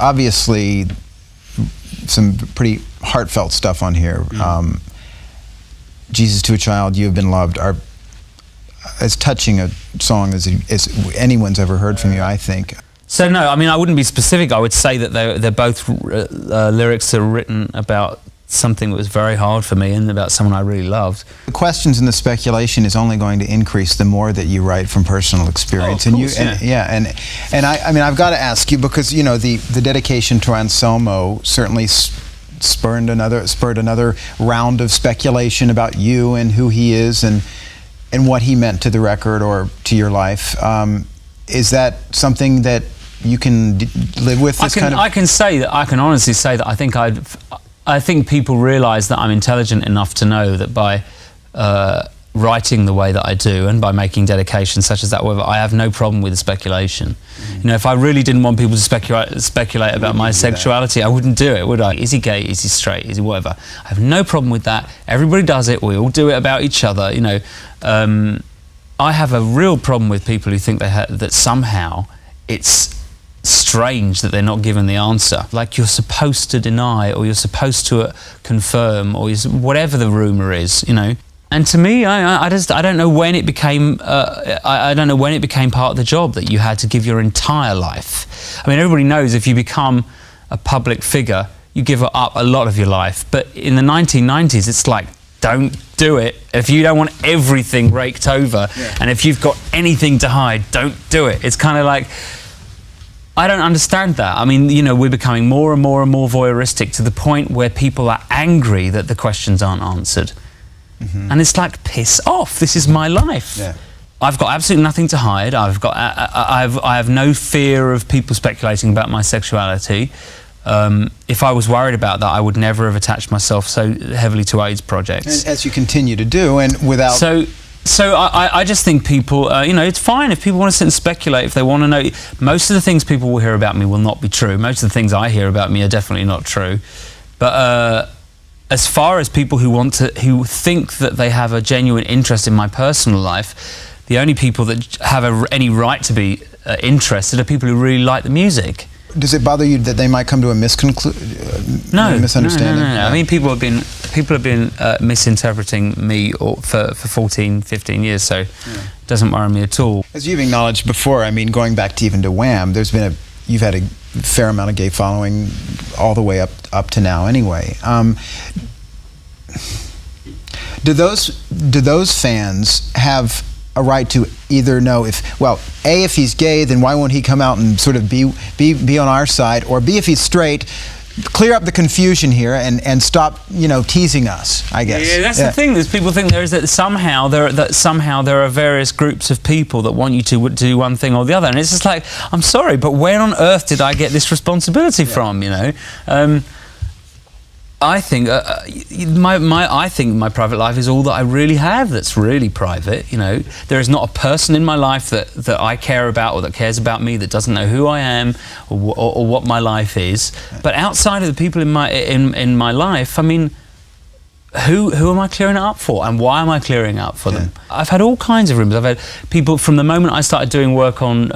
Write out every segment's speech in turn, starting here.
obviously some pretty heartfelt stuff on here. Jesus to a Child, You Have Been Loved are as touching a song as anyone's ever heard from you, I think. So no, I mean, I wouldn't be specific. I would say that they're both lyrics that are written about something that was very hard for me and about someone I really loved. The questions and the speculation is only going to increase the more that you write from personal experience. Oh, of course, and I mean, I've got to ask you, because you know the dedication to Anselmo certainly spurred another round of speculation about you and who he is and what he meant to the record or to your life. Is that something that you can live with? I can honestly say that I think people realise that I'm intelligent enough to know that by writing the way that I do and by making dedications such as that, I have no problem with the speculation. You know, if I really didn't want people to speculate about my sexuality, I wouldn't do it, would I? Is he gay? Is he straight? Is he whatever? I have no problem with that. Everybody does it. We all do it about each other. You know, I have a real problem with people who think that somehow it's strange that they're not given the answer. Like you're supposed to deny, or you're supposed to confirm, or whatever the rumour is, you know. And to me, I don't know when it became I don't know when it became part of the job that you had to give your entire life. I mean, everybody knows if you become a public figure, you give up a lot of your life. But in the 1990s, it's like, don't do it. If you don't want everything raked over, and if you've got anything to hide, don't do it. It's kind of like, I don't understand that. I mean, you know, we're becoming more and more and more voyeuristic to the point where people are angry that the questions aren't answered. And it's like, piss off, this is my life. I've got absolutely nothing to hide. I have no fear of people speculating about my sexuality. If I was worried about that, I would never have attached myself so heavily to AIDS projects. As you continue to do, and without... So I just think people, you know, it's fine if people want to sit and speculate, if they want to know. Most of the things people will hear about me will not be true. Most of the things I hear about me are definitely not true. But as far as people who think that they have a genuine interest in my personal life, the only people that have any right to be interested are people who really like the music. Does it bother you that they might come to a misunderstanding? No. I mean, people have been misinterpreting me for 14, 15 years, so it doesn't worry me at all. As you've acknowledged before, I mean, going back to even to Wham, you've had a fair amount of gay following all the way up to now anyway. Do those fans have a right to either know if he's gay, then why won't he come out and sort of be on our side, or B, if he's straight, clear up the confusion here and stop, you know, teasing us, I guess. Yeah, that's the thing. There's people think that somehow there are various groups of people that want you to do one thing or the other, and it's just like, I'm sorry, but where on earth did I get this responsibility from? You know. I think my private life is all that I really have that's really private. You know, there is not a person in my life that I care about or that cares about me that doesn't know who I am or what my life is. But outside of the people in my life, I mean, who am I clearing it up for, and why am I clearing it up for them? I've had all kinds of rumors. I've had people from the moment I started doing work on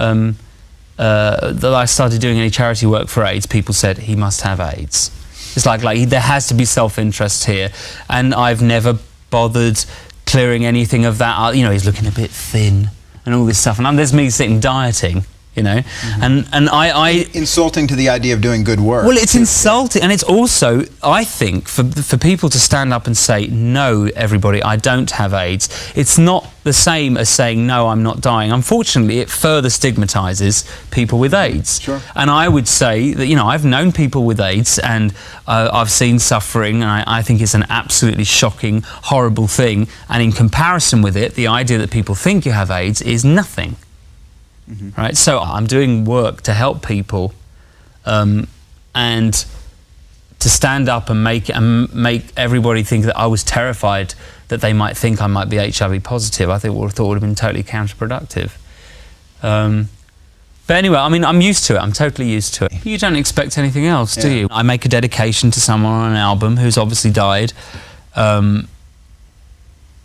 that I started doing any charity work for AIDS. People said he must have AIDS. It's like there has to be self-interest here, and I've never bothered clearing anything of that. You know, he's looking a bit thin and all this stuff, and there's me sitting dieting, you know, and I insulting to the idea of doing good work. Well, it's insulting, and it's also, I think, for people to stand up and say, no, everybody, I don't have AIDS, it's not the same as saying, no, I'm not dying. Unfortunately, it further stigmatises people with AIDS. Sure. And I would say that, you know, I've known people with AIDS, and I've seen suffering, and I think it's an absolutely shocking, horrible thing. And in comparison with it, the idea that people think you have AIDS is nothing. Right? So I'm doing work to help people, and to stand up and make everybody think that I was terrified that they might think I might be HIV positive, I thought would have been totally counterproductive. But anyway, I mean, I'm used to it. I'm totally used to it. You don't expect anything else, do you? I make a dedication to someone on an album who's obviously died.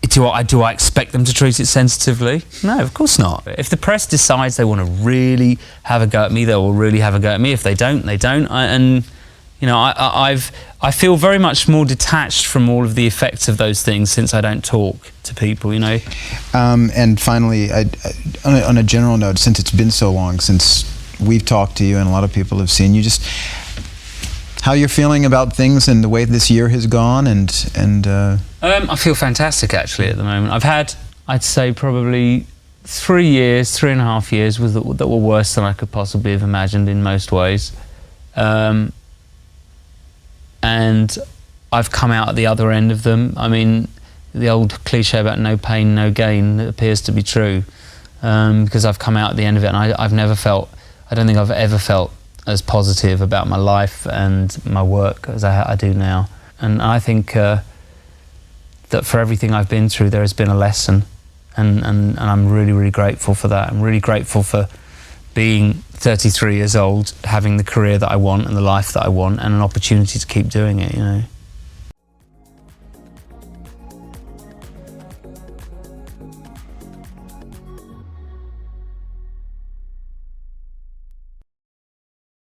Do I expect them to treat it sensitively? No, of course not. If the press decides they want to really have a go at me, they will really have a go at me. If they don't, they don't. I feel very much more detached from all of the effects of those things since I don't talk to people, And finally, on a general note, since it's been so long since we've talked to you and a lot of people have seen you, just how you're feeling about things and the way this year has gone, I feel fantastic actually at the moment. I've had, I'd say, probably 3.5 years that were worse than I could possibly have imagined in most ways. And I've come out at the other end of them. I mean, the old cliche about no pain, no gain appears to be true, because I've come out at the end of it, and I don't think I've ever felt as positive about my life and my work as I do now. And I think that for everything I've been through, there has been a lesson, and I'm really, really grateful for that. I'm really grateful for being 33 years old, having the career that I want and the life that I want, and an opportunity to keep doing it,